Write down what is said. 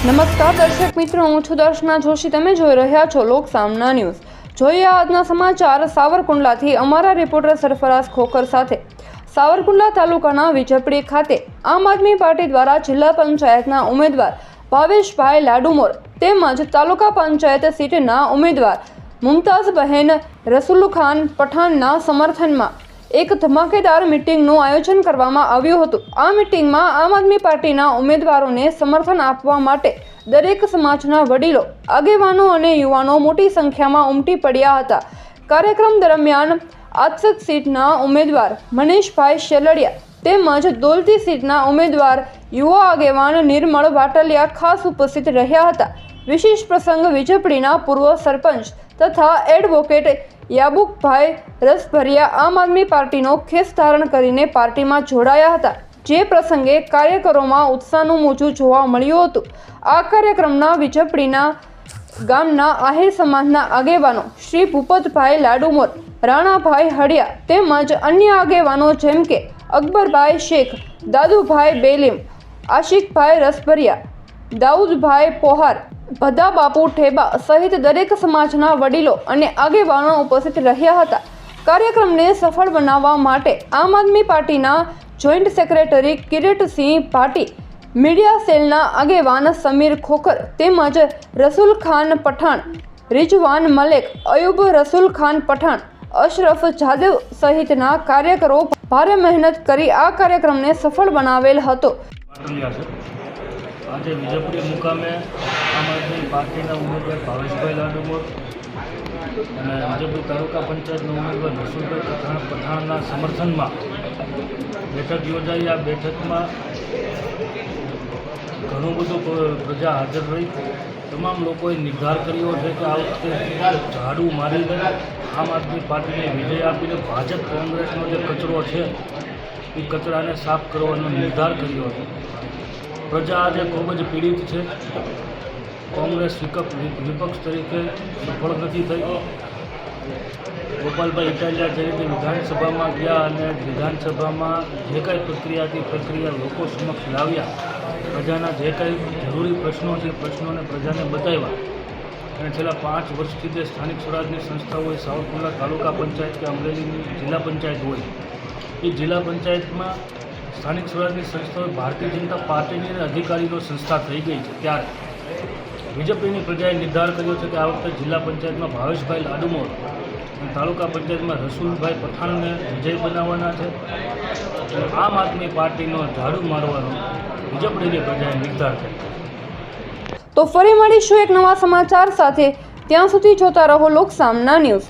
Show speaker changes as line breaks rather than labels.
નમસ્કાર દર્શક મિત્રો, હું છું દર્શના જોશી. તમે જોઈ રહ્યા છો લોક સામના ન્યૂઝ. જોઈએ આજના સમાચાર સાવરકુંડલાથી અમારા રિપોર્ટર સરફરાઝ ખોખર સાથે. સાવરકુંડલા તાલુકાના વિજપડી ખાતે આમ આદમી પાર્ટી દ્વારા જિલ્લા પંચાયતના ઉમેદવાર ભાવેશભાઈ લાડુમોર તેમજ તાલુકા પંચાયત સીટના ઉમેદવાર મુમતાઝબહેન રસુલખાન પઠાણના સમર્થનમાં એક ધમાકેદાર મીટિંગનું આયોજન કરવામાં આવ્યું હતું. આ મીટિંગમાં આમ આદમી પાર્ટીના ઉમેદવારોને સમર્થન આપવા માટે દરેક સમાજના વડીલો, આગેવાનો અને યુવાનો મોટી સંખ્યામાં ઉમટી પડ્યા હતા. કાર્યક્રમ દરમિયાન આત્સક સીટના ઉમેદવાર મનીષભાઈ શેલડિયા તેમજ દોલતી સીટના ઉમેદવાર યુવા આગેવાન નિર્મળ વાટલિયા ખાસ ઉપસ્થિત રહ્યા હતા. વિશેષ પ્રસંગ વિજપડીના પૂર્વ સરપંચ તથા એડવોકેટ યાબુકભાઈ રસભરિયા આમ આદમી પાર્ટીનો ખેસ ધારણ કરીને પાર્ટીમાં જોડાયા હતા, જે પ્રસંગે કાર્યકરોમાં ઉત્સાહનું મોજું જોવા મળ્યું હતું. આ કાર્યક્રમના વિજપડીના ગામના આહિર સમાજના આગેવાનો શ્રી ભૂપતભાઈ લાડુમોર, રાણાભાઈ હડિયા તેમજ અન્ય આગેવાનો જેમ કે અકબરભાઈ શેખ, દાદુભાઈ બેલીમ, આશિકભાઈ રસભરિયા, દાઉદભાઈ પોહાર, ભદા બાપુ ઠેબા સહિત દરેક સમાજના વડીલો અને આગેવાનો ઉપસ્થિત રહ્યા હતા. કાર્યક્રમને સફળ બનાવવા માટે આમ આદમી પાર્ટીના જોઈન્ટ સેક્રેટરી કિરીટસિંહ ભાટી, મીડિયા સેલના આગેવાન સમીર ખોખર તેમજ રસુલખાન પઠાણ, રિજવાન મલેક, અયુબ રસુલખાન પઠાણ, અશરફ જાદવ સહિતના કાર્યકરો ભારે મહેનત કરી આ કાર્યક્રમને સફળ બનાવેલ હતો.
આજે વિજયપુરી મુકામે આમ આદમી પાર્ટીના ઉમેદવાર ભાવેશભાઈ લાડુમોર અને વિજયપુરી તાલુકા પંચાયતના ઉમેદવાર રસુલભાઈ પઠાણના સમર્થનમાં બેઠક યોજાઈ. આ બેઠકમાં ઘણું બધું પ્રજા હાજર રહી. તમામ લોકોએ નિર્ધાર કર્યો છે કે આ વખતે ઝાડુ મારીને આમ આદમી પાર્ટીને વિજય આપીને ભાજપ કોંગ્રેસનો જે કચરો છે એ કચરાને સાફ કરવાનો નિર્ધાર કર્યો હતો. પ્રજા આજે ખૂબ જ પીડિત છે. કોંગ્રેસ વિપક્ષ તરીકે સફળ નથી થઈ. ગોપાલભાઈ ઇટાલિયા જે રીતે વિધાનસભામાં ગયા અને વિધાનસભામાં જે કાંઈ પ્રક્રિયા હતી પ્રક્રિયા લોકો સમક્ષ લાવ્યા, પ્રજાના જે કાંઈ જરૂરી પ્રશ્નો છે પ્રશ્નોને પ્રજાને બતાવ્યા. અને છેલ્લા 5 વર્ષથી જે સ્થાનિક સ્વરાજની સંસ્થા હોય, સાવરકુંડલા તાલુકા પંચાયત કે અમરેલીની જિલ્લા પંચાયત હોય, એ જિલ્લા પંચાયતમાં સ્થાનિક સ્વરાજની સંસ્થાઓ ભારતીય જનતા પાર્ટીની અને અધિકારીનો સંસ્થા થઈ ગઈ છે. ત્યારે વિજયપુરીની પ્રજાએ નિર્ધાર કર્યો છે કે આ વખતે જિલ્લા પંચાયતમાં ભાવેશભાઈ લાડુમોર અને તાલુકા પંચાયતમાં રસુલભાઈ પઠાણને વિજય બનાવવાના છે. આમ આદમી પાર્ટીનો ઝાડુ મારવાનો વિજયપુરીની પ્રજાએ નિર્ધાર કર્યો.
તો ફરી મળીશું એક નવા સમાચાર સાથે. ત્યાં સુધી જોતા રહો લોક સામના ન્યૂઝ.